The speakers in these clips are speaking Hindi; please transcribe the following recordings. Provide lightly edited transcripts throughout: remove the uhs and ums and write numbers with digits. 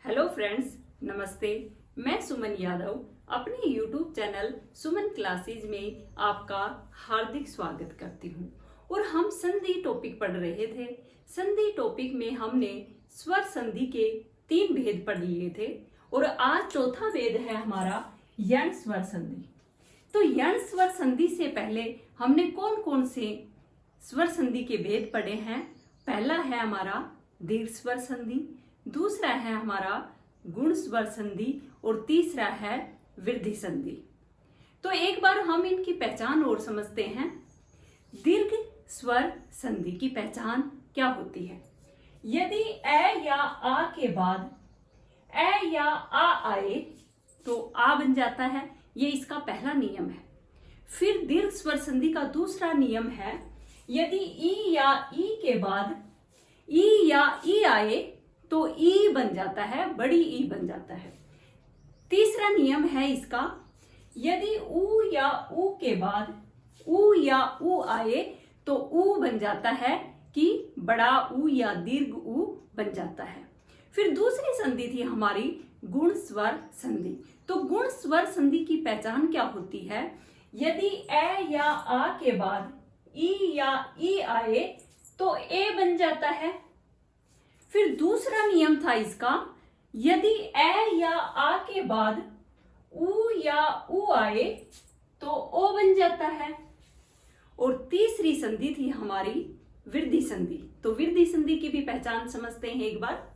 हेलो फ्रेंड्स, नमस्ते। मैं सुमन यादव अपने YouTube चैनल सुमन क्लासेज में आपका हार्दिक स्वागत करती हूँ। और हम संधि टॉपिक पढ़ रहे थे। संधि टॉपिक में हमने स्वर संधि के 3 भेद पढ़ लिए थे और आज चौथा भेद है हमारा यण स्वर संधि। तो यण स्वर संधि से पहले हमने कौन कौन से स्वर संधि के भेद पढ़े हैं? पहला है हमारा दीर्घ स्वर संधि, दूसरा है हमारा गुण स्वर संधि और तीसरा है वृद्धि संधि। तो एक बार हम इनकी पहचान और समझते हैं। दीर्घ स्वर संधि की पहचान क्या होती है? यदि ए या आ के बाद ए या आ आए तो आ बन जाता है। ये इसका पहला नियम है। फिर दीर्घ स्वर संधि का दूसरा नियम है, यदि ई या ई के बाद ई या ई आए तो ई बन जाता है, बड़ी ई बन जाता है। तीसरा नियम है इसका, यदि ऊ या ऊ के बाद ऊ या ऊ आए तो ऊ बन जाता है कि बड़ा ऊ या दीर्घ ऊ बन जाता है। फिर दूसरी संधि थी हमारी गुण स्वर संधि। तो गुण स्वर संधि की पहचान क्या होती है? यदि ए या आ के बाद ई या ई आए तो ए बन जाता है। फिर दूसरा नियम था इसका, यदि ए या आ के बाद ऊ या ऊ आए तो ओ बन जाता है। और तीसरी संधि थी हमारी वृद्धि संधि। तो वृद्धि संधि की भी पहचान समझते हैं एक बार।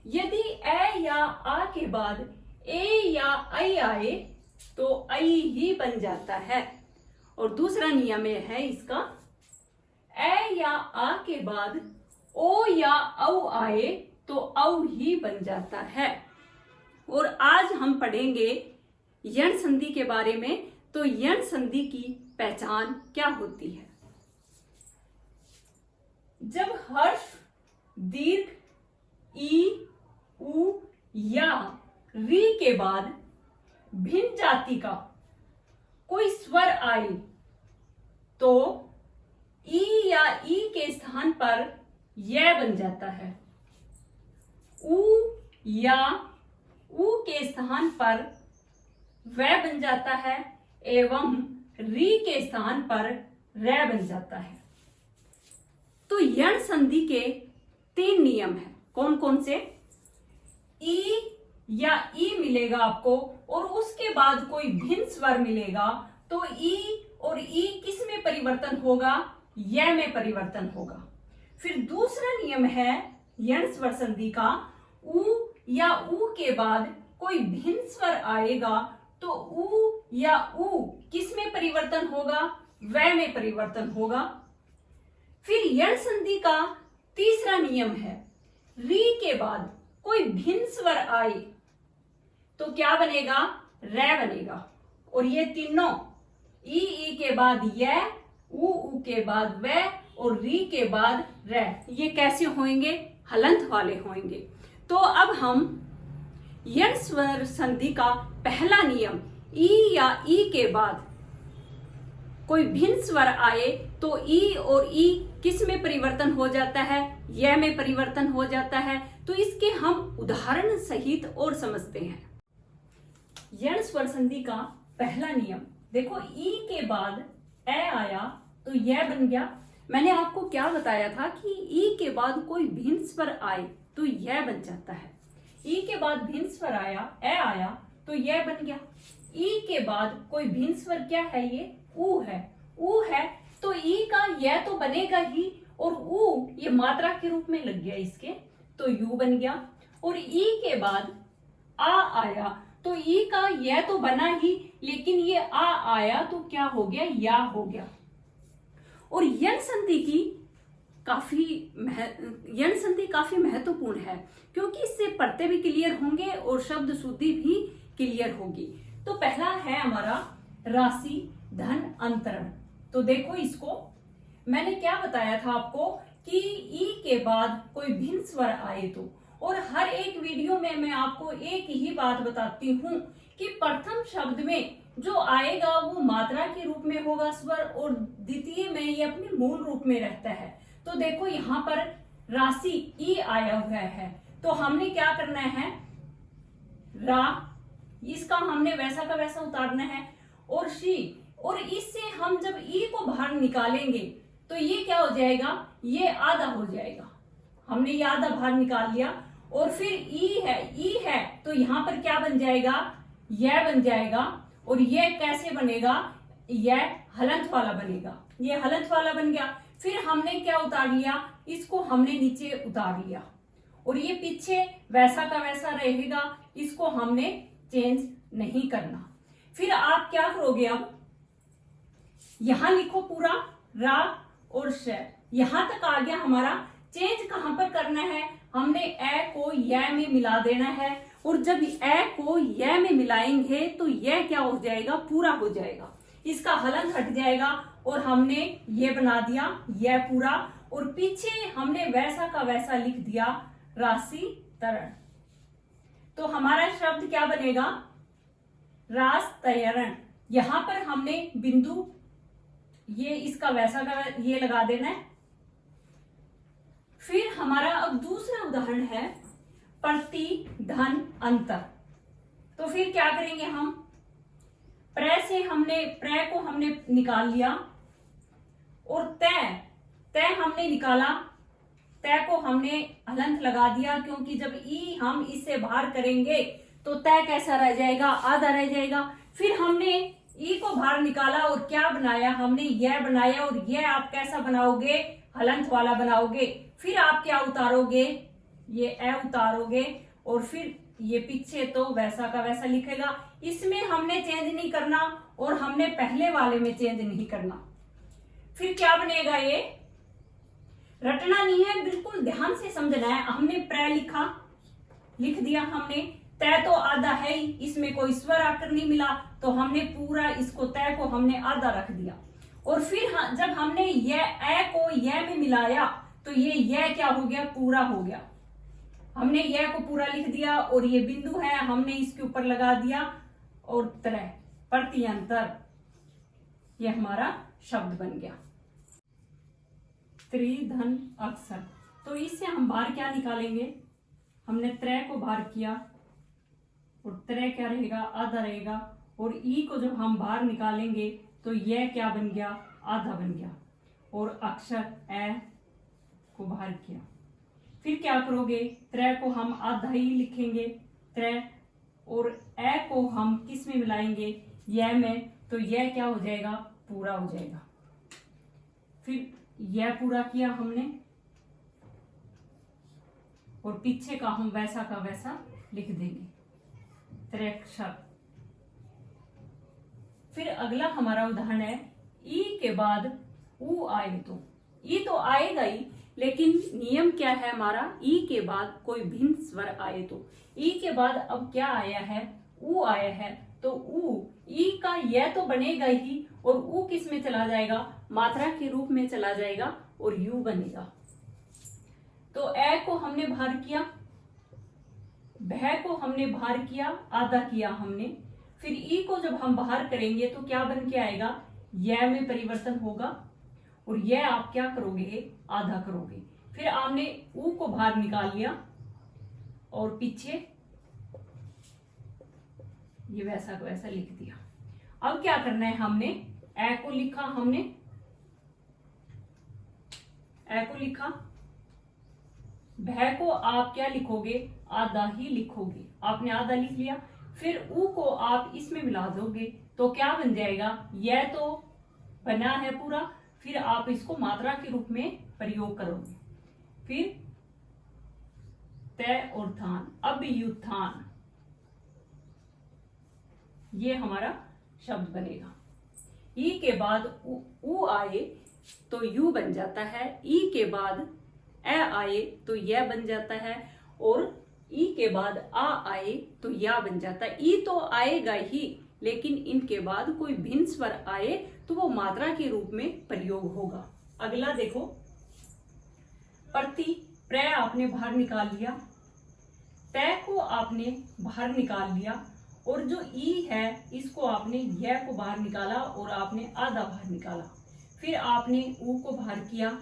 यदि ए या आ के बाद ए या आई आए तो आई ही बन जाता है। और दूसरा नियम है इसका, ए या आ के बाद ओ या औ आए तो औ ही बन जाता है। और आज हम पढ़ेंगे यण संधि के बारे में। तो यण संधि की पहचान क्या होती है? जब हर्ष दीर्घ ई उ या री के बाद भिन्न जाति का कोई स्वर आए तो ई या ई के स्थान पर यह बन जाता है। ऊ या ऊ के स्थान पर वह बन जाता है एवं री के स्थान पर रै बन जाता है। तो यण संधि के 3 नियम हैं। कौन कौन से? ई या ई मिलेगा आपको और उसके बाद कोई भिन्न स्वर मिलेगा तो ई और ई किस में परिवर्तन होगा? य में परिवर्तन होगा। फिर दूसरा नियम है यण स्वर संधि का, ऊ या ऊ के बाद कोई भिन्न स्वर आएगा तो ऊ या ऊ किस में परिवर्तन होगा? व में परिवर्तन होगा। फिर यण संधि का तीसरा नियम है, री के बाद कोई भिन्न स्वर आए तो क्या बनेगा? रै बनेगा। और ये तीनों ई के बाद य, ऊ के बाद व और री के बाद रै, ये कैसे होंगे? हलंत वाले होंगे। तो अब हम यण स्वर संधि का पहला नियम, ई या ई के बाद कोई भिन्न स्वर आए तो ई और ई किस में परिवर्तन हो जाता है? य में परिवर्तन हो जाता है। तो इसके हम उदाहरण सहित और समझते हैं। यण स्वर संधि का पहला नियम देखो, ई के बाद ए आया तो यह बन गया। मैंने आपको क्या बताया था कि ई के बाद कोई भिन्न स्वर आए तो यह बन जाता है। ई के बाद भिन्न स्वर आया, ए आया तो यह बन गया। ई के बाद कोई भिन्न स्वर क्या है? ये ऊ है। ऊ है तो ई का यह तो बनेगा ही और ऊ ये मात्रा के रूप में लग गया इसके, तो यू बन गया। और ई के बाद आ आया तो ई का यह तो बना ही, लेकिन ये आ आया तो क्या हो गया? या हो गया। और यण संधि काफी महत्वपूर्ण है क्योंकि इससे पढ़ते भी क्लियर होंगे और शब्द शुद्धि भी क्लियर होगी। तो पहला है हमारा राशि धन अंतरण। तो देखो इसको, मैंने क्या बताया था आपको कि ई के बाद कोई भिन्न स्वर आए तो, और हर एक वीडियो में मैं आपको एक ही बात बताती हूँ कि प्रथम शब्द में जो आएगा वो मात्रा के रूप में होगा स्वर और द्वितीय में ये अपने मूल रूप में रहता है। तो देखो यहाँ पर राशि ई आया हुआ है तो हमने क्या करना है रा, इसका हमने वैसा का वैसा उतारना है, और शी, और इससे हम जब ई को बाहर निकालेंगे तो ये क्या हो जाएगा, ये आधा हो जाएगा। हमने ये आधा बाहर निकाल लिया, और फिर ई है तो यहां पर क्या बन जाएगा, यह बन जाएगा, और यह कैसे बनेगा, यह हलंत वाला बनेगा, ये हलंत वाला बन गया। फिर हमने क्या उतार लिया, इसको हमने नीचे उतार लिया, और ये पीछे वैसा का वैसा रहेगा, इसको हमने चेंज नहीं करना। फिर आप क्या करोगे, अब यहां लिखो पूरा रा और श, यहां तक आ गया हमारा। चेंज कहां पर करना है, हमने ए को य में मिला देना है, और जब ए को य में मिलाएंगे तो यह क्या हो जाएगा, पूरा हो जाएगा, इसका हलंत हट जाएगा, और हमने ये बना दिया यह पूरा, और पीछे हमने वैसा का वैसा लिख दिया राशि तरण। तो हमारा शब्द क्या बनेगा, रास तयरण। यहां पर हमने बिंदु ये इसका वैसा का ये लगा देना है। फिर हमारा अब दूसरा उदाहरण है प्रति धन अंतर। तो फिर क्या करेंगे, हम प्र को हमने निकाल लिया, और तय हमने निकाला, तय को हमने हलंत लगा दिया, क्योंकि जब ई हम इससे बाहर करेंगे तो तय कैसा रह जाएगा, आधा रह जाएगा। फिर हमने ई को बाहर निकाला, और क्या बनाया, हमने यह बनाया, और यह आप कैसा बनाओगे, हलंत वाला बनाओगे। फिर आप क्या उतारोगे, ये ए उतारोगे, और फिर ये पीछे तो वैसा का वैसा लिखेगा। इसमें हमने चेंज नहीं करना, और हमने पहले वाले में चेंज नहीं करना। फिर क्या बनेगा, ये रटना नहीं है, बिल्कुल ध्यान से समझना है। हमने प्र लिख दिया हमने, तय तो आधा है ही, इसमें कोई स्वर आकर नहीं मिला, तो हमने पूरा इसको तय को हमने आधा रख दिया। और फिर जब हमने यह ए को यह में मिलाया तो ये क्या हो गया, पूरा हो गया। हमने यह को पूरा लिख दिया, और ये बिंदु है हमने इसके ऊपर लगा दिया, और त्रय प्रत्यंतर, ये हमारा शब्द बन गया त्रिधन अक्षर। तो इससे हम बाहर क्या निकालेंगे, हमने त्रय को बाहर किया, और त्रय क्या रहेगा, आधा रहेगा, और ई को जब हम बाहर निकालेंगे तो यह क्या बन गया, आधा बन गया, और अक्षर ए को बाहर किया। फिर क्या करोगे, त्रय को हम आधा ही लिखेंगे, त्रय, और ए को हम किस में मिलाएंगे, यह में, तो यह क्या हो जाएगा, पूरा हो जाएगा। फिर यह पूरा किया हमने, और पीछे का हम वैसा का वैसा लिख देंगे, त्रैक्षर। फिर अगला हमारा उदाहरण है, ई के बाद उ आए तो। ई तो आएगा ही, लेकिन नियम क्या है हमारा, ई के बाद कोई भिन्न स्वर आए तो। ई के बाद अब क्या आया है, उ आया है, तो उ, ई का यह तो बनेगा ही, और उ किस में चला जाएगा, मात्रा के रूप में चला जाएगा, और यू बनेगा। तो ए को हमने बाहर किया, भय को हमने बाहर किया, आधा किया हमने। फिर ई को जब हम बाहर करेंगे तो क्या बन के आएगा, यह में परिवर्तन होगा, और यह आप क्या करोगे, आधा करोगे। फिर आपने ऊ को बाहर निकाल लिया, और पीछे ये वैसा को वैसा लिख दिया। अब क्या करना है, हमने ए को लिखा, हमने ए को लिखा, भय को आप क्या लिखोगे, आधा ही लिखोगे, आपने आधा लिख लिया। फिर ऊ को आप इसमें मिला दोगे, तो क्या बन जाएगा, यह तो बना है पूरा, फिर आप इसको मात्रा के रूप में प्रयोग करोगे। फिर तय और थान, अभ्युत्थान, ये हमारा शब्द बनेगा। ई के बाद उ आए तो यू बन जाता है, ई के बाद ए आए तो यह बन जाता है, और ई के बाद आ आए तो या बन जाता है। ई तो आएगा ही, लेकिन इनके बाद कोई भिन्न स्वर आए तो वो मात्रा के रूप में प्रयोग होगा। अगला देखो, प्रति प्र आपने बाहर निकाल लिया, तय को आपने बाहर निकाल लिया, और जो ई है इसको आपने यह को बाहर निकाला, और आपने आधा बाहर निकाला। फिर आपने ऊ को बाहर किया,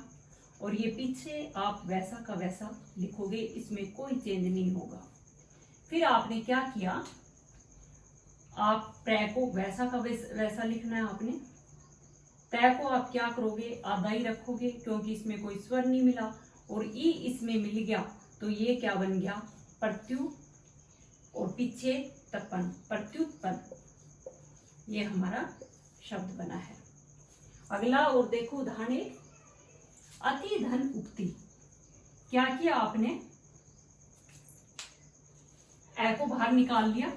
और ये पीछे आप वैसा का वैसा लिखोगे, इसमें कोई चेंज नहीं होगा। फिर आपने क्या किया, आप प्र को वैसा का वैसा लिखना है आपने। तय को आप क्या करोगे, आधा ही रखोगे क्योंकि इसमें कोई स्वर नहीं मिला, और ई इसमें मिल गया तो ये क्या बन गया, प्रत्यु, और पीछे तपन, प्रत्युत्पन्न, ये हमारा शब्द बना है। अगला और देखो उदाहरण एक, अति धन उक्ति। क्या किया आपने, ए को बाहर निकाल लिया,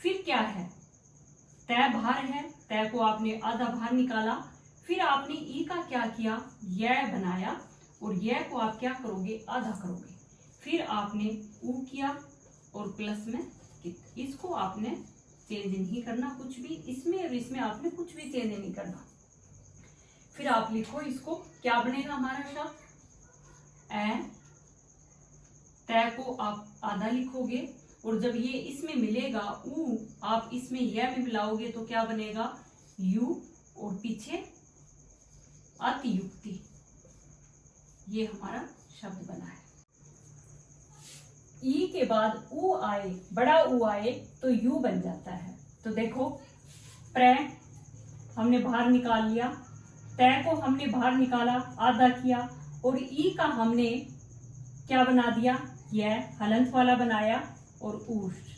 फिर क्या है, तय बाहर है, तय को आपने आधा बाहर निकाला, फिर आपने ई का क्या किया, यह बनाया, और यह को आप क्या करोगे, आधा करोगे, फिर आपने ऊ किया और प्लस में कित। इसको आपने चेंज नहीं करना कुछ भी, इसमें और इसमें आपने कुछ भी चेंज नहीं करना। फिर आप लिखो इसको, क्या बनेगा हमारा शब्द, ए, तय को आप आधा लिखोगे, और जब ये इसमें मिलेगा ऊ, आप इसमें यह में मिलाओगे तो क्या बनेगा, यू, और पीछे अतियुक्ति, ये हमारा शब्द बना है। ई के बाद ऊ आए, बड़ा ऊ आए तो यू बन जाता है। तो देखो, प्र हमने बाहर निकाल लिया, तय को हमने बाहर निकाला, आधा किया, और ई का हमने क्या बना दिया, यह हलंत वाला बनाया, और ऊष्ट।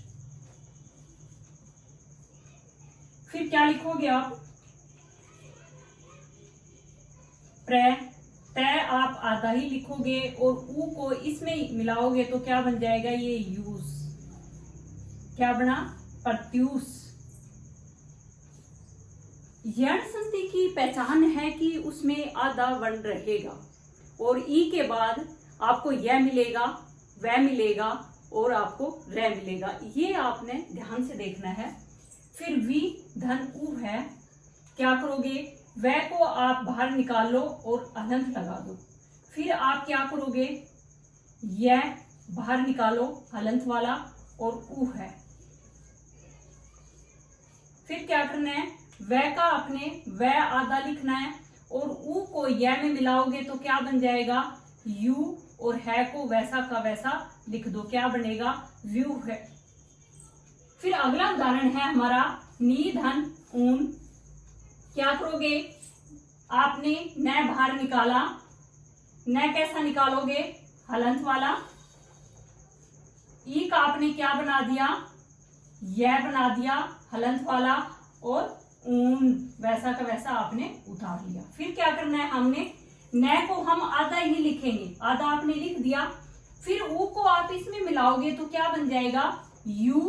फिर क्या लिखोगे आप, प्र, तय आप आधा ही लिखोगे, और ऊ को इसमें मिलाओगे तो क्या बन जाएगा, ये यूस, क्या बना, प्रत्यूस। यण संधि की पहचान है कि उसमें आधा वर्ण रहेगा, और ई के बाद आपको यह मिलेगा, वह मिलेगा, और आपको रे मिलेगा, ये आपने ध्यान से देखना है। फिर वी धन ऊ है, क्या करोगे, वह को आप बाहर निकाल लो और अनंत लगा दो, फिर आप क्या करोगे, यह बाहर निकालो हलंत वाला, और ऊ है, फिर क्या करना है, वह का अपने वह आधा लिखना है, और ऊ को यह में मिलाओगे तो क्या बन जाएगा, यू, और है को वैसा का वैसा लिख दो, क्या बनेगा, व्यू है। फिर अगला उदाहरण है हमारा निधन ऊन। क्या करोगे, आपने न बाहर निकाला, न कैसा निकालोगे, हलंत वाला, ई का आपने क्या बना दिया, यह बना दिया हलंत वाला, और ऊन वैसा का वैसा आपने उतार लिया। फिर क्या करना है, हमने न को हम आधा ही लिखेंगे, आधा आपने लिख दिया, फिर ऊ को आप इसमें मिलाओगे तो क्या बन जाएगा, यू,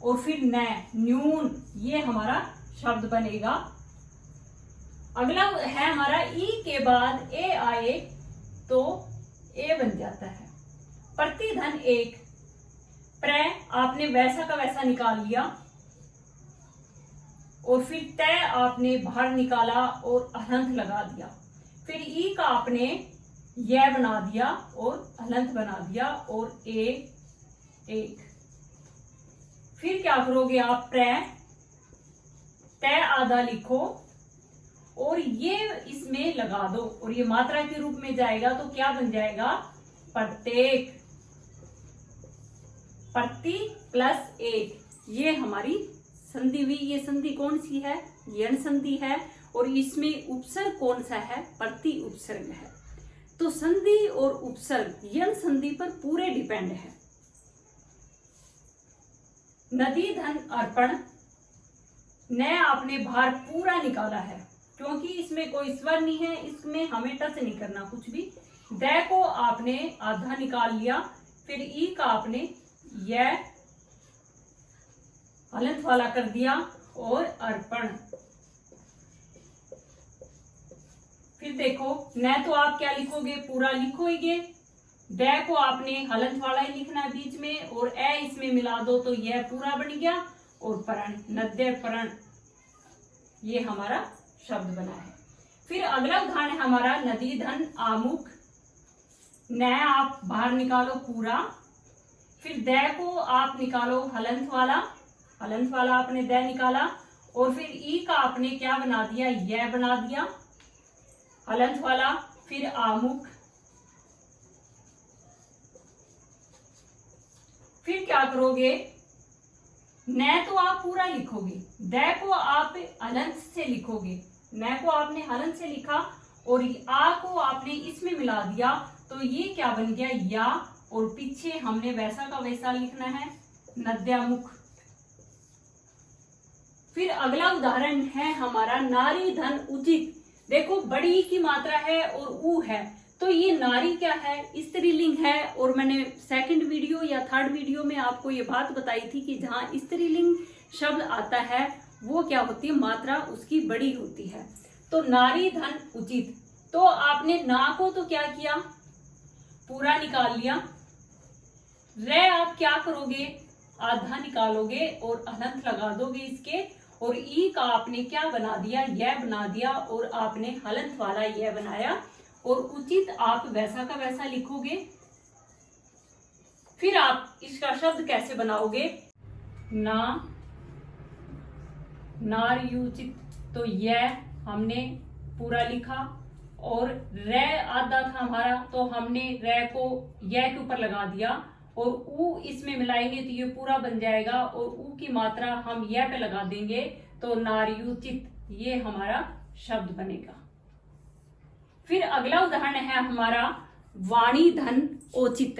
और फिर न, न्यून, ये हमारा शब्द बनेगा। अगला है हमारा ई के बाद ए आए तो ए बन जाता है। प्रतिधन एक, प्र आपने वैसा का वैसा निकाल लिया, और फिर तय आपने बाहर निकाला और हलंत लगा दिया, फिर ई का आपने यह बना दिया और हलंत बना दिया, और ए एक। फिर क्या करोगे आप, प्र, तय आधा लिखो और ये इसमें लगा दो, और ये मात्रा के रूप में जाएगा तो क्या बन जाएगा, प्रत्येक, प्रति प्लस एक, ये हमारी संधि हुई। ये संधि कौन सी है, यण संधि है, और इसमें उपसर्ग कौन सा है, प्रति उपसर्ग है। तो संधि और उपसर्ग यण संधि पर पूरे डिपेंड है। नदी धन अर्पण, न आपने भार पूरा निकाला है क्योंकि इसमें कोई स्वर नहीं है, इसमें हमें टच नहीं करना कुछ भी। द को आपने आधा निकाल लिया, फिर ई का आपने यह हलंत वाला कर दिया, और अर्पण। फिर देखो, न तो आप क्या लिखोगे, पूरा लिखोगे, ड को आपने हलंत वाला ही लिखना है बीच में, और ए इसमें मिला दो तो यह पूरा बन गया, और परण, नद्य परण, ये हमारा शब्द बना है। फिर अगला उदाहरण है हमारा नदी धन आमुख। न आप बाहर निकालो पूरा, फिर द को आप निकालो हलंत वाला, हलंत वाला आपने द निकाला, और फिर ई का आपने क्या बना दिया, यह बना दिया हलंत वाला, फिर आमुख, क्या करोगे, न तो आप पूरा लिखोगे, द को आप हलंत से लिखोगे, न को आपने हलंत से लिखा और आ को आपने इसमें मिला दिया, तो ये क्या बन गया या, और पीछे हमने वैसा का वैसा लिखना है नद्यामुख। फिर अगला उदाहरण है हमारा नारी धन उचित। देखो बड़ी की मात्रा है और ऊ है, तो ये नारी क्या है, स्त्रीलिंग है। और मैंने सेकंड वीडियो या थर्ड वीडियो में आपको ये बात बताई थी कि जहां स्त्रीलिंग शब्द आता है वो क्या होती है, मात्रा उसकी बड़ी होती है। तो नारी धन उचित, तो आपने ना को तो क्या किया, पूरा निकाल लिया। रे आप क्या करोगे, आधा निकालोगे और हलंत लगा दोगे इसके, और ई का आपने क्या बना दिया, यह बना दिया, और आपने हलंत वाला यह बनाया, और उचित आप वैसा का वैसा लिखोगे। फिर आप इसका शब्द कैसे बनाओगे, ना नार्युचित, तो यह हमने पूरा लिखा, और रे आधा था हमारा, तो हमने रे को यह के ऊपर लगा दिया, और ऊ इसमें मिलाएंगे तो ये पूरा बन जाएगा, और ऊ की मात्रा हम यह पे लगा देंगे, तो नार्युचित ये हमारा शब्द बनेगा। फिर अगला उदाहरण है हमारा वाणी धन औचित।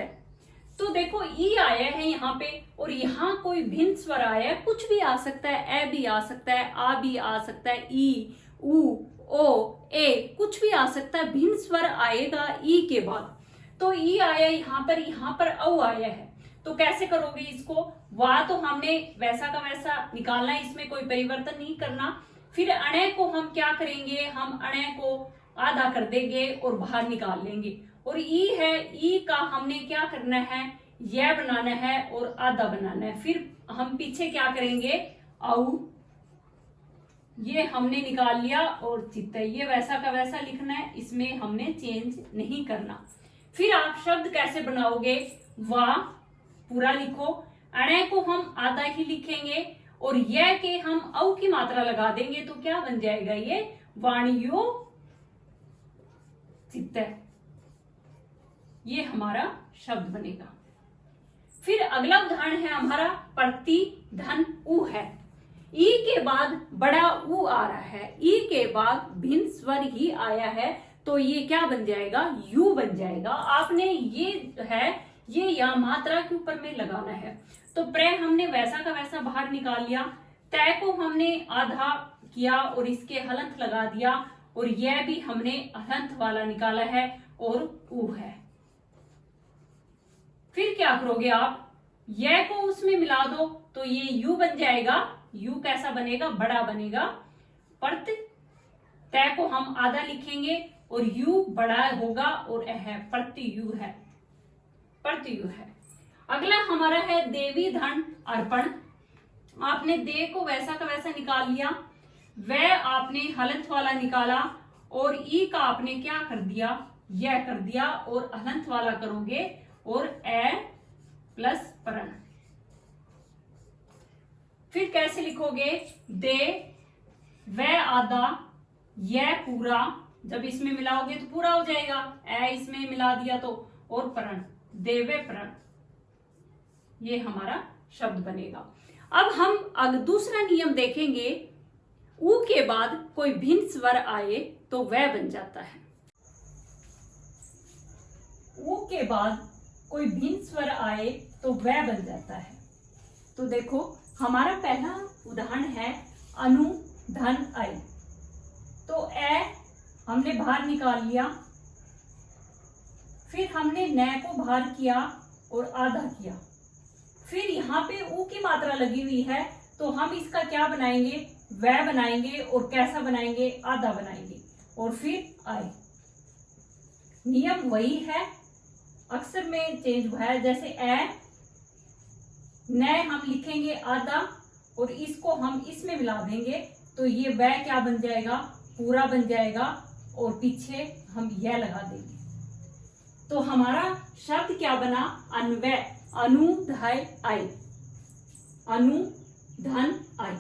तो देखो ई आया है यहाँ पे, और यहाँ कोई भिन्न स्वर आया है, कुछ भी आ सकता है, ए भी आ सकता है, आ भी आ सकता है, ई, ऊ, ओ, ए, कुछ भी आ सकता है, भिन्न स्वर आएगा ई के बाद। तो ई आया यहाँ पर औ आया है, तो कैसे करोगे इसको, वाह तो हमने वैसा का वैसा निकालना है, इसमें कोई परिवर्तन नहीं करना। फिर अणे को हम क्या करेंगे, हम अणे को आधा कर देंगे और बाहर निकाल लेंगे। और ई है, ई का हमने क्या करना है, यह बनाना है और आधा बनाना है। फिर हम पीछे क्या करेंगे, औ, ये हमने निकाल लिया, और चित्त ये वैसा का वैसा लिखना है, इसमें हमने चेंज नहीं करना। फिर आप शब्द कैसे बनाओगे, वाह पूरा लिखो, अणे को हम आधा ही लिखेंगे, और यह के हम औ की मात्रा लगा देंगे, तो क्या बन जाएगा, ये वाणियो चित्त, ये हमारा शब्द बनेगा। फिर अगला उदाहरण है हमारा प्रति धन उ है। ई के बाद बड़ा उ आ रहा है, ई के बाद भिन्न स्वर ही आया है, तो ये क्या बन जाएगा, यू बन जाएगा। आपने ये है, ये या मात्रा के ऊपर में लगाना है। तो प्रे हमने वैसा का वैसा बाहर निकाल लिया, तय को हमने आधा किया और इसके हलंत लगा दिया, और यह भी हमने हलंत वाला निकाला है, और ऊ है। फिर क्या करोगे आप, यह को उसमें मिला दो, तो ये यू बन जाएगा। यू कैसा बनेगा, बड़ा बनेगा। पर्त, तय को हम आधा लिखेंगे और यू बड़ा होगा, और है प्रति यू है, प्रति यू है। अगला हमारा है देवी धन अर्पण। आपने दे को वैसा का वैसा निकाल लिया, वह आपने हलंत वाला निकाला, और ई का आपने क्या कर दिया, यह कर दिया, और हलंत वाला करोगे, और ए प्लस परण। फिर कैसे लिखोगे, दे, वह आधा, यह पूरा, जब इसमें मिलाओगे तो पूरा हो जाएगा, ए इसमें मिला दिया तो, और परण, देवे परण, ये हमारा शब्द बनेगा। अब हम दूसरा नियम देखेंगे, ऊ के बाद कोई भिन्न स्वर आए तो वह बन जाता है। ऊ के बाद कोई भिन्न स्वर आए तो वह बन जाता है। तो देखो हमारा पहला उदाहरण है अनु धन आई। तो ए हमने बाहर निकाल लिया, फिर हमने न को बाहर किया और आधा किया, फिर यहाँ पे ऊ की मात्रा लगी हुई है, तो हम इसका क्या बनाएंगे, वह बनाएंगे, और कैसा बनाएंगे, आधा बनाएंगे, और फिर आए। नियम वही है, अक्सर में चेंज हुआ है। जैसे ए, न हम लिखेंगे आधा, और इसको हम इसमें मिला देंगे, तो ये वह क्या बन जाएगा, पूरा बन जाएगा, और पीछे हम यह लगा देंगे। तो हमारा शब्द क्या बना, अन्वय, अनु धय आई, अनु धन आई।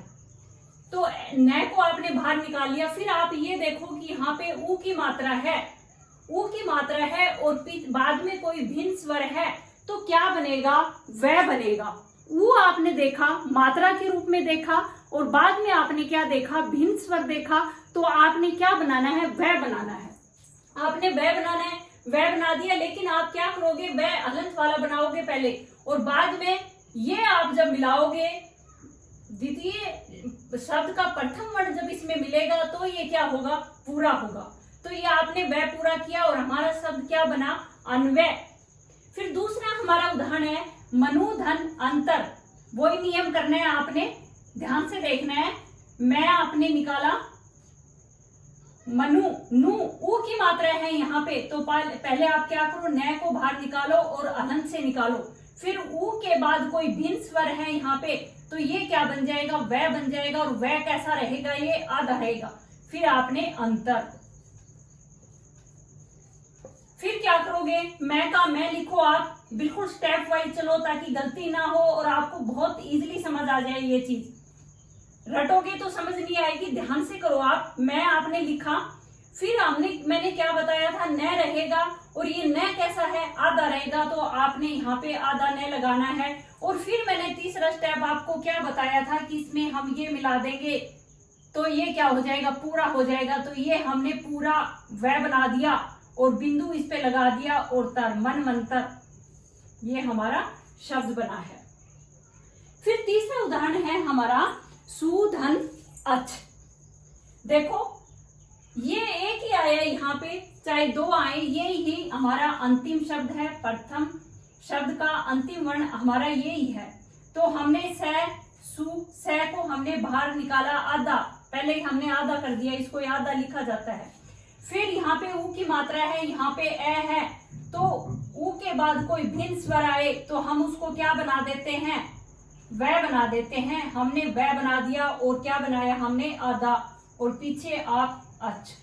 तो न को आपने बाहर निकाल लिया, फिर आप ये देखो कि यहाँ पे ऊ की मात्रा है, ऊ की मात्रा है, और बाद में कोई भिन्न स्वर है, तो क्या बनेगा, वह बनेगा। ऊ आपने देखा मात्रा के रूप में देखा, और बाद में आपने क्या देखा, भिन्न स्वर देखा। तो आपने क्या बनाना है, वह बनाना है। आपने वह बनाना है, वह बना दिया, लेकिन आप क्या करोगे, वह हलंत वाला बनाओगे पहले, और बाद में ये आप जब मिलाओगे, द्वितीय शब्द का प्रथम वर्ण जब इसमें मिलेगा तो ये क्या होगा, पूरा होगा। तो ये आपने वह पूरा किया और हमारा शब्द क्या बना, अन्वय। फिर दूसरा हमारा उदाहरण है मनु धन अंतर। वही नियम करना है, आपने ध्यान से देखना है। मैं आपने निकाला मनु, नु ऊ की मात्रा है यहाँ पे, तो पहले आप क्या करो, न को बाहर निकालो और अनंत से निकालो। फिर ऊ के बाद कोई भिन्न स्वर है यहाँ पे, तो ये क्या बन जाएगा, वह बन जाएगा। और वह कैसा रहेगा, ये आधा रहेगा। फिर आपने अंतर। फिर क्या करोगे, मैं का मैं लिखो, आप बिल्कुल स्टेप वाइज चलो ताकि गलती ना हो और आपको बहुत इजीली समझ आ जाए। ये चीज रटोगे तो समझ नहीं आएगी, ध्यान से करो आप। मैं आपने लिखा, फिर मैंने क्या बताया था, न रहेगा, और ये न कैसा है, आधा रहेगा, तो आपने यहाँ पे आधा न लगाना है। और फिर मैंने तीसरा स्टेप आपको क्या बताया था कि इसमें हम ये मिला देंगे तो ये क्या हो जाएगा, पूरा हो जाएगा। तो ये हमने पूरा वह बना दिया और बिंदु इस पे लगा दिया, और तर मन मंतर, ये हमारा शब्द बना है। फिर तीसरा उदाहरण है हमारा सुधन अच। देखो ये एक ही आया यहाँ पे, चाहे दो आए, ये ही हमारा अंतिम शब्द है। प्रथम शब्द का अंतिम वर्ण हमारा ये ही है। तो हमने स को हमने बाहर निकाला आधा, पहले ही हमने आधा कर दिया, इसको आधा लिखा जाता है। फिर यहाँ पे ऊ की मात्रा है, यहाँ पे ए है, तो ऊ के बाद कोई भिन्न स्वर आए तो हम उसको क्या बना देते हैं, वह बना देते हैं। हमने वह बना दिया और क्या बनाया हमने, आधा, और पीछे आप अच।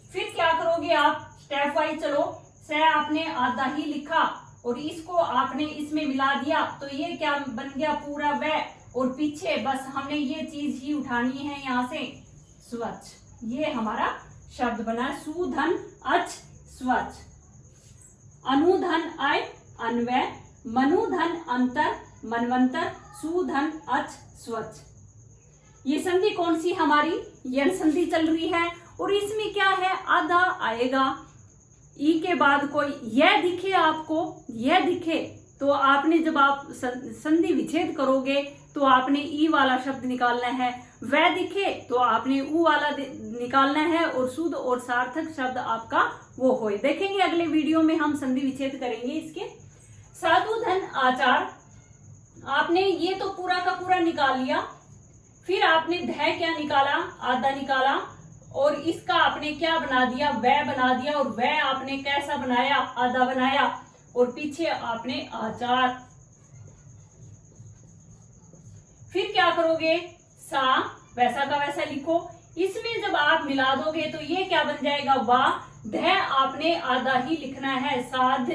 फिर क्या करोगे आप, स्टेप वाइज चलो। स आपने आधा ही लिखा और इसको आपने इसमें मिला दिया, तो ये क्या बन गया, पूरा वह, और पीछे बस हमने ये चीज ही उठानी है यहाँ से, स्वच्छ। ये हमारा शब्द बना, सुधन अच स्वच्छ। अनुधन आय अन्वय, मनुधन अंतर मनवंतर, सुधन अच स्वच्छ। ये संधि कौन सी हमारी, यन संधि चल रही है, और इसमें क्या है, आधा आएगा। ई के बाद कोई यह दिखे, आपको यह दिखे, तो आपने जब आप संधि विच्छेद करोगे तो आपने ई वाला शब्द निकालना है। वह दिखे तो आपने ऊ वाला निकालना है, और शुद्ध और सार्थक शब्द आपका वो होए। देखेंगे अगले वीडियो में हम संधि विच्छेद करेंगे इसके। साधु धन आचार, आपने ये तो पूरा का पूरा निकाल लिया। फिर आपने ध क्या निकाला, आधा निकाला, और इसका आपने क्या बना दिया, वह बना दिया, और वह आपने कैसा बनाया, आधा बनाया, और पीछे आपने आचार। फिर क्या करोगे, सा वैसा का वैसा लिखो। इसमें जब आप मिला दोगे तो ये क्या बन जाएगा, वाह। ध आपने आधा ही लिखना है, साध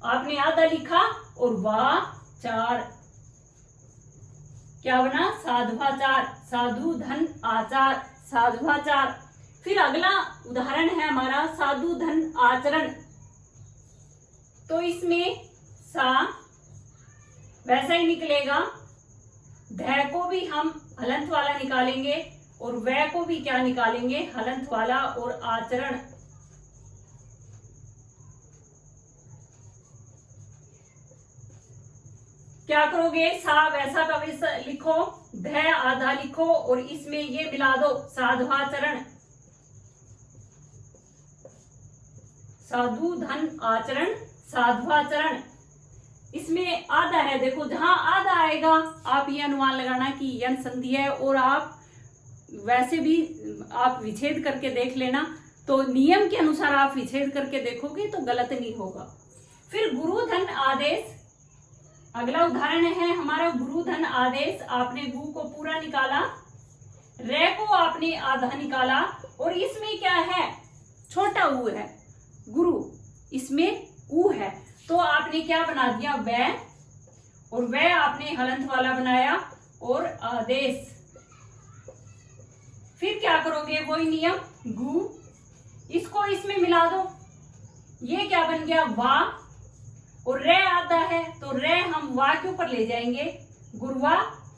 आपने आधा लिखा, और वाह चार, क्या बना, साधवाचार। साधु धन आचार, साधवाचार। फिर अगला उदाहरण है हमारा साधु धन आचरण। तो इसमें सा वैसा ही निकलेगा, ध को भी हम हलंत वाला निकालेंगे, और वह को भी क्या निकालेंगे, हलंत वाला, और आचरण। क्या करोगे, सा वैसा का वैसा लिखो, ध आधा लिखो, और इसमें ये मिला दो, साधवाचरण। साधु धन आचरण, साधवाचरण। इसमें आधा है, देखो जहां आधा आएगा आप ये अनुमान लगाना कि यन संधि है, और आप वैसे भी आप विच्छेद करके देख लेना, तो नियम के अनुसार आप विच्छेद करके देखोगे तो गलत नहीं होगा। फिर गुरु धन आदेश, अगला उदाहरण है हमारा गुरु धन आदेश। आपने गु को पूरा निकाला, रे को आपने आधा निकाला, और इसमें क्या है, छोटा ऊ है, गुरु, इसमें ऊ है, तो आपने क्या बना दिया, वह, और वह आपने हलंत वाला बनाया, और आदेश। फिर क्या करोगे, वही नियम, गु, इसको इसमें मिला दो, ये क्या बन गया वा, और रे आता है तो रे हम वा के ऊपर ले जाएंगे, गुरुवा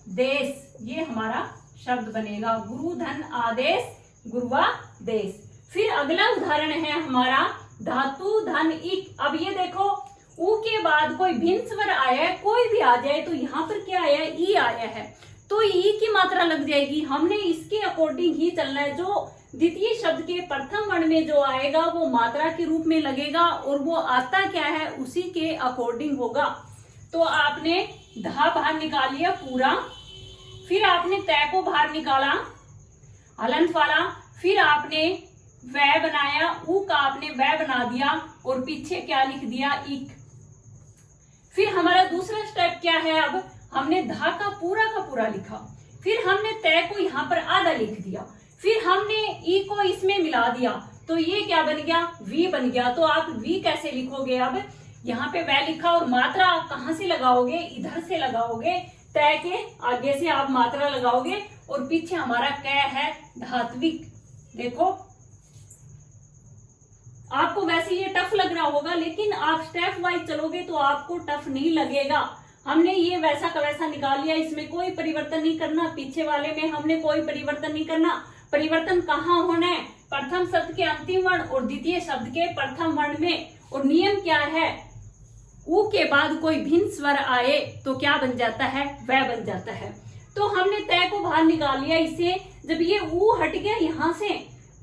देश, ये हमारा शब्द बनेगा, गुरु धन आदेश गुरुवा देश। फिर अगला उदाहरण है हमारा धातु धन इक। अब ये देखो ऊ के बाद कोई भिन्न स्वर आया है, कोई भी आ जाए तो यहाँ पर क्या आया है, ई आया है, तो ई की मात्रा लग जाएगी। हमने इसके अकॉर्डिंग ही चलना है, जो द्वितीय शब्द के प्रथम वर्ण में जो आएगा वो मात्रा के रूप में लगेगा, और वो आता क्या है उसी के अकॉर्डिंग होगा। तो आपने धा बाहर निकाल लिया पूरा, फिर आपने तय को बाहर निकाला हलंत वाला, फिर आपने वह बनाया, ऊ का आपने वह बना दिया, और पीछे क्या लिख दिया इक। फिर हमारा दूसरा स्टेप क्या है, अब हमने धा का पूरा लिखा, फिर हमने तय को यहाँ पर आधा लिख दिया, फिर हमने ई को इसमें मिला दिया, तो ये क्या बन गया वी बन गया। तो आप वी कैसे लिखोगे, अब यहाँ पे वह लिखा और मात्रा आप कहाँ से लगाओगे, इधर से लगाओगे, तय के आगे से आप मात्रा लगाओगे, और पीछे हमारा कै है धात्विक। देखो आपको वैसे ये टफ लग रहा होगा, लेकिन आप स्टेप वाइज चलोगे तो आपको टफ नहीं लगेगा। हमने ये वैसा का वैसा निकाल लिया, इसमें कोई परिवर्तन नहीं करना, पीछे वाले में हमने कोई परिवर्तन नहीं करना। परिवर्तन कहाँ होना है, प्रथम शब्द के अंतिम वर्ण और द्वितीय शब्द के प्रथम वर्ण में। और नियम क्या है, ऊ के बाद कोई भिन्न स्वर आए तो क्या बन जाता है, वह बन जाता है। तो हमने तय को बाहर निकाल लिया, इससे जब ये ऊ हट गया यहाँ से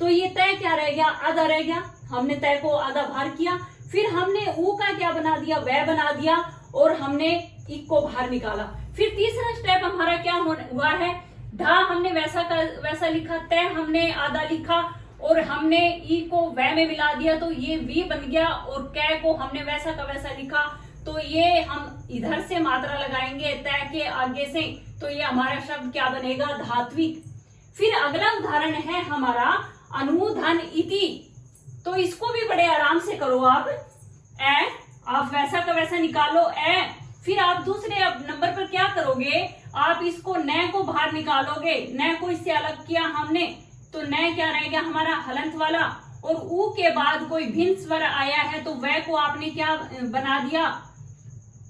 तो ये तय क्या रह गया, आधा रह गया। हमने तय को आधा बाहर किया, फिर हमने ऊ का क्या बना दिया, वह बना दिया, और हमने इक को बाहर निकाला। फिर तीसरा स्टेप हमारा क्या हुआ है, ढा हमने वैसा का वैसा लिखा, तय हमने आधा लिखा, और हमने ई को वह में मिला दिया, तो ये वी बन गया, और कै को हमने वैसा का वैसा लिखा, तो ये हम इधर से मात्रा लगाएंगे तय के आगे से, तो ये हमारा शब्द क्या बनेगा, धात्विक। फिर अगला उदाहरण है हमारा अनुधन इति। तो इसको भी बड़े आराम से करो आप, ए आप वैसा का वैसा निकालो ए, फिर आप दूसरे नंबर पर क्या करोगे, आप इसको न को बाहर निकालोगे, न को इससे अलग किया हमने, तो न क्या रह गया हमारा हलंत वाला, और ऊ के बाद कोई भिन्न स्वर आया है तो वह को आपने क्या बना दिया,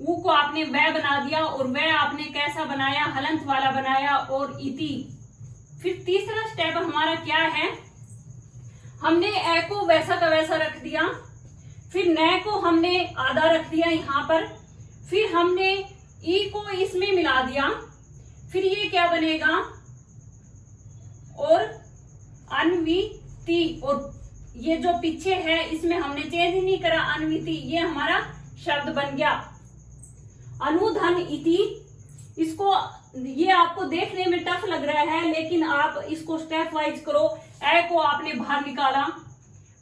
ऊ को आपने वह बना दिया, और वह आपने कैसा बनाया, हलंत वाला बनाया, और इति। फिर तीसरा स्टेप हमारा क्या है, हमने ए को वैसा का वैसा रख दिया, फिर न को हमने आधा रख दिया यहाँ पर, फिर हमने ई को इसमें मिला दिया, फिर ये क्या बनेगा, और अन्विति, और ये जो पीछे है इसमें हमने चेंज नहीं करा, अन्विति, ये हमारा शब्द बन गया अनुधन इति। इसको ये आपको देखने में टफ लग रहा है, लेकिन आप इसको स्टेप वाइज करो। ए को आपने बाहर निकाला,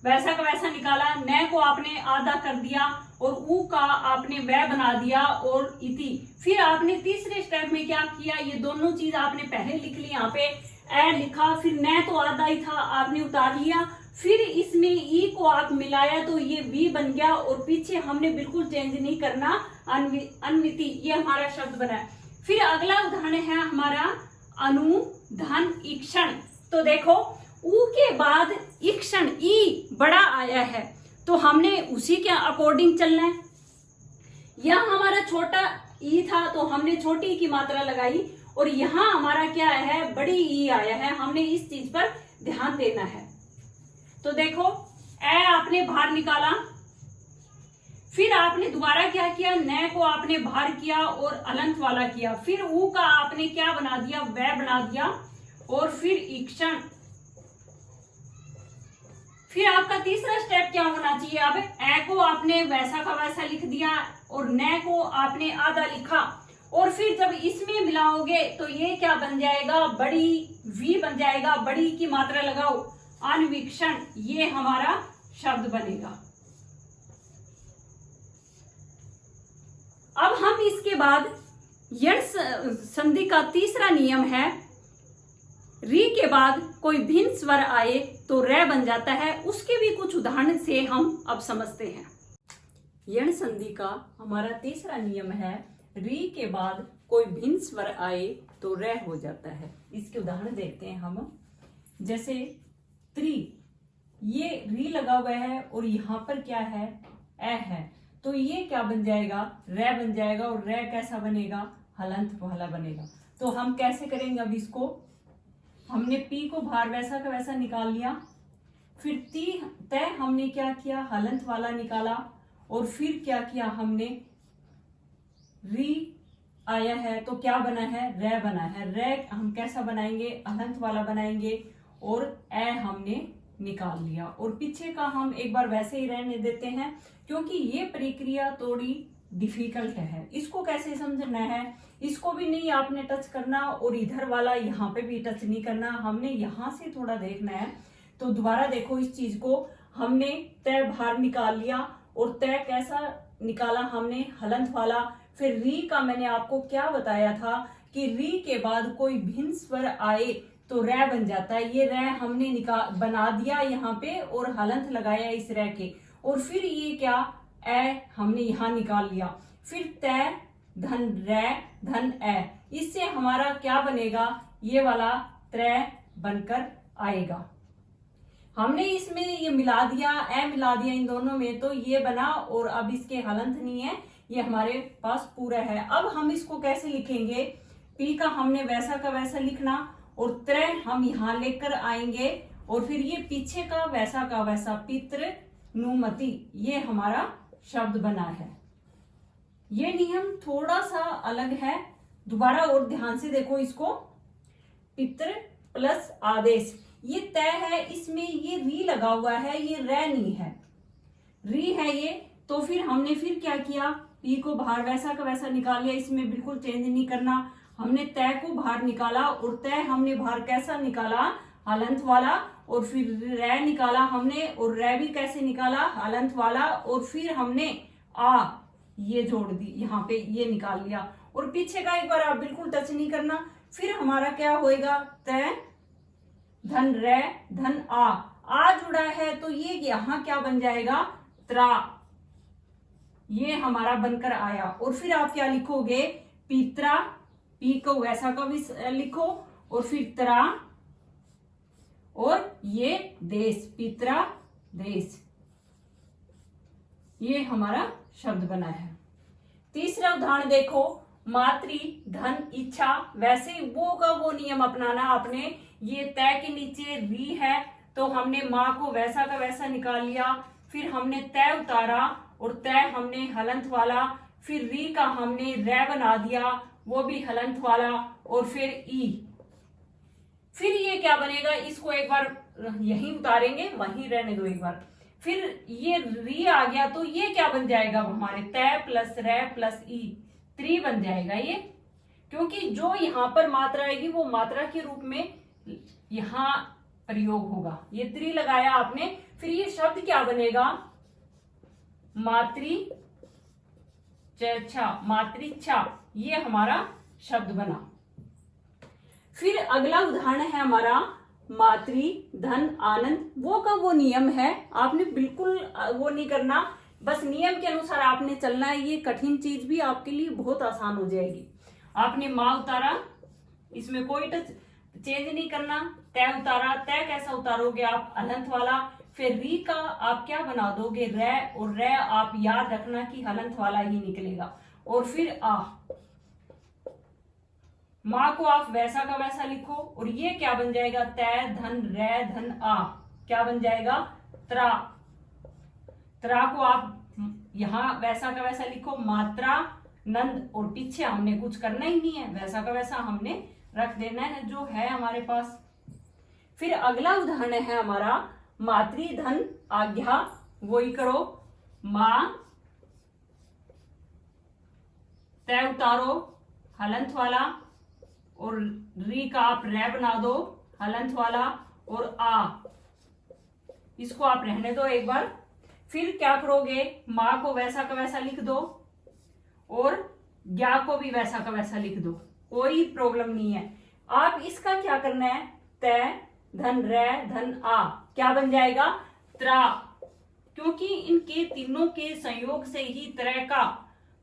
वैसा का वैसा निकाला, न को आपने आधा कर दिया, और ऊ का आपने वह बना दिया, और इति। फिर आपने तीसरे स्टेप में क्या किया, ये दोनों चीज आपने पहले लिख ली, यहाँ पे ए लिखा, फिर न तो आधा ही था आपने उतार लिया, फिर इसमें ई को आप मिलाया तो ये वी बन गया, और पीछे हमने बिल्कुल चेंज नहीं करना, अन्विति, ये हमारा शब्द बना है। फिर अगला उदाहरण है हमारा अनुधन ईक्षण। तो देखो ऊ के बाद ईक्षण ई बड़ा आया है, तो हमने उसी के अकॉर्डिंग चलना है। यहाँ हमारा छोटा ई था तो हमने छोटी ई की मात्रा लगाई, और यहाँ हमारा क्या है, बड़ी ई आया है, हमने इस चीज पर ध्यान देना है। तो देखो ए आपने बाहर निकाला, फिर आपने दोबारा क्या किया, न को आपने बाहर किया और अलंत वाला किया, फिर ऊ का आपने क्या बना दिया, वह बना दिया, और फिर ईक्षण। फिर आपका तीसरा स्टेप क्या होना चाहिए, अब ए को आपने वैसा का वैसा लिख दिया, और न को आपने आधा लिखा, और फिर जब इसमें मिलाओगे तो ये क्या बन जाएगा, बड़ी वी बन जाएगा, बड़ी की मात्रा लगाओ, अन्वीक्षण, ये हमारा शब्द बनेगा। अब हम इसके बाद यण संधि का तीसरा नियम है, री के बाद कोई भिन्न स्वर आए तो रे बन जाता है। उसके भी कुछ उदाहरण से हम अब समझते हैं। यण संधि का हमारा तीसरा नियम है, री के बाद कोई भिन्न स्वर आए तो रे हो जाता है। इसके उदाहरण देखते हैं हम, जैसे त्रि, ये री लगा हुआ है और यहाँ पर क्या है, ए है, तो ये क्या बन जाएगा, रे बन जाएगा। और रे कैसा बनेगा, हलंत वाला बनेगा। तो हम कैसे करेंगे, अब इसको हमने पी को बाहर वैसा का वैसा निकाल लिया, फिर ती तय हमने क्या किया, हलंत वाला निकाला, और फिर क्या किया हमने, री आया है तो क्या बना है, रे बना है। रे हम कैसा बनाएंगे, हलंत वाला बनाएंगे, और ए हमने निकाल लिया। और पीछे का हम एक बार वैसे ही रहने देते हैं, क्योंकि ये प्रक्रिया थोड़ी डिफिकल्ट है। इसको कैसे समझना है, इसको भी नहीं आपने टच करना, और इधर वाला यहाँ पे भी टच नहीं करना, हमने यहाँ से थोड़ा देखना है। तो दोबारा देखो इस चीज को, हमने तय बाहर निकाल लिया, और तय कैसा निकाला हमने, हलंत वाला। फिर री का मैंने आपको क्या बताया था कि री के बाद कोई भिन्न स्वर आए तो रे बन जाता है। ये रे हमने बना दिया यहाँ पे, और हलंत लगाया इस रे के, और फिर ये क्या, ए हमने यहाँ निकाल लिया। फिर तय धन रे धन ए, इससे हमारा क्या बनेगा, ये वाला त्रय बनकर आएगा। हमने इसमें ये मिला दिया, ए मिला दिया इन दोनों में, तो ये बना, और अब इसके हलंत नहीं है, ये हमारे पास पूरा है। अब हम इसको कैसे लिखेंगे, पी का हमने वैसा का वैसा लिखना, और त्रय हम यहाँ लेकर आएंगे, और फिर ये पीछे का वैसा पितृ नुमति, ये हमारा शब्द बना है। ये नियम थोड़ा सा अलग है, दोबारा और ध्यान से देखो इसको। पितृ प्लस आदेश, ये तय है, इसमें ये री लगा हुआ है, ये रे नहीं है, री है ये। तो फिर हमने फिर क्या किया, पी को बाहर वैसा का वैसा निकाल लिया, इसमें बिल्कुल चेंज नहीं करना। हमने तय को बाहर निकाला, और तय हमने बाहर कैसा निकाला, हलंत वाला, और फिर रे निकाला हमने, और रे भी कैसे निकाला, हलंत वाला, और फिर हमने आ ये जोड़ दी, यहाँ पे ये निकाल लिया। और पीछे का एक बार आप बिल्कुल टच नहीं करना। फिर हमारा क्या होएगा, तय धन रे धन आ जुड़ा है, तो ये यहाँ क्या बन जाएगा, त्रा, ये हमारा बनकर आया। और फिर आप क्या लिखोगे, पित्रा, पी को वैसा का भी लिखो, और फिर त्रा, और ये देश, पित्रा देश, ये हमारा शब्द बना है। तीसरा उदाहरण देखो, मातृ धन इच्छा, वैसे वो का वो नियम अपनाना आपने। ये तय के नीचे री है, तो हमने माँ को वैसा का वैसा निकाल लिया, फिर हमने तय उतारा, और तय हमने हलंत वाला, फिर री का हमने रे बना दिया, वो भी हलंत वाला, और फिर ई। फिर ये क्या बनेगा, इसको एक बार यहीं उतारेंगे, वहीं रहने दो एक बार। फिर ये री आ गया, तो ये क्या बन जाएगा हमारे, तय प्लस रे प्लस ई, त्रि बन जाएगा ये। क्योंकि जो यहाँ पर मात्रा आएगी वो मात्रा के रूप में यहाँ प्रयोग होगा, ये त्रि लगाया आपने। फिर ये शब्द क्या बनेगा, मातृ मातृच्छा, ये हमारा शब्द बना। फिर अगला उदाहरण है हमारा मातृ धन आनंद, वो का वो नियम है, आपने बिल्कुल वो नहीं करना, बस नियम के अनुसार आपने चलना है। ये कठिन चीज भी आपके लिए बहुत आसान हो जाएगी। आपने माँ उतारा, इसमें कोई चेंज नहीं करना, तय उतारा, तय कैसा उतारोगे आप, हलंत वाला। फिर री का आप क्या बना दोगे, रे, और रे आप याद रखना कि हलंत वाला ही निकलेगा। और फिर आ, माँ को आप वैसा का वैसा लिखो, और ये क्या बन जाएगा, तय धन रे धन आ, क्या बन जाएगा, त्रा। त्रा को आप यहाँ वैसा का वैसा लिखो, मात्रा नंद, और पीछे हमने कुछ करना ही नहीं है, वैसा का वैसा हमने रख देना है जो है हमारे पास। फिर अगला उदाहरण है हमारा मातृ धन आज्ञा, वही करो, माँ, तय उतारो, हलंत वाला, और री का आप रे बना दो, हलंत वाला, और आ, इसको आप रहने दो एक बार। फिर क्या करोगे, माँ को वैसा का वैसा लिख दो, और ज्ञा को भी वैसा का वैसा लिख दो, कोई प्रॉब्लम नहीं है। आप इसका क्या करना है, तय धन रे धन आ, क्या बन जाएगा, त्रा, क्योंकि इनके तीनों के संयोग से ही तरह का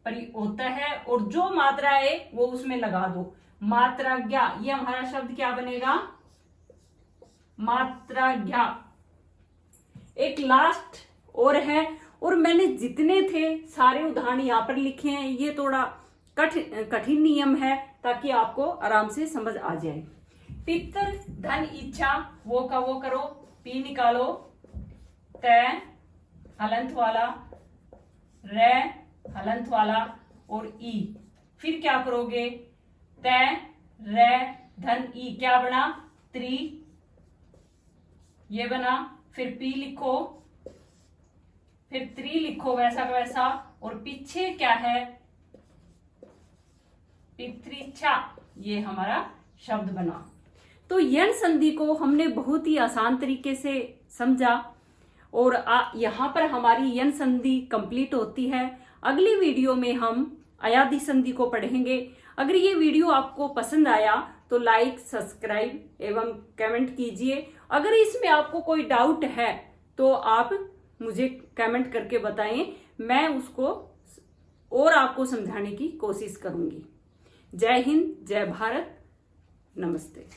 प्रयोग होता है, और जो मात्रा है वो उसमें लगा दो। मात्राज्ञा, ये हमारा शब्द क्या बनेगा, मात्राज्ञा। एक लास्ट और है, और मैंने जितने थे सारे उदाहरण यहाँ पर लिखे हैं। ये थोड़ा कठिन नियम है ताकि आपको आराम से समझ आ जाए। पितर धन इच्छा वो का वो करो, पी निकालो, तय हलंत वाला, रे हलंत वाला और ई। फिर क्या करोगे, तय रे धन ई क्या बना, त्री, ये बना। फिर पी लिखो, फिर त्री लिखो वैसा का वैसा, और पीछे क्या है, पितृच्छा, ये हमारा शब्द बना। तो यण संधि को हमने बहुत ही आसान तरीके से समझा, और यहाँ पर हमारी यण संधि कंप्लीट होती है। अगली वीडियो में हम अयादि संधि को पढ़ेंगे। अगर ये वीडियो आपको पसंद आया तो लाइक, सब्सक्राइब एवं कमेंट कीजिए। अगर इसमें आपको कोई डाउट है तो आप मुझे कमेंट करके बताएं, मैं उसको और आपको समझाने की कोशिश करूंगी। जय हिंद, जय भारत, नमस्ते।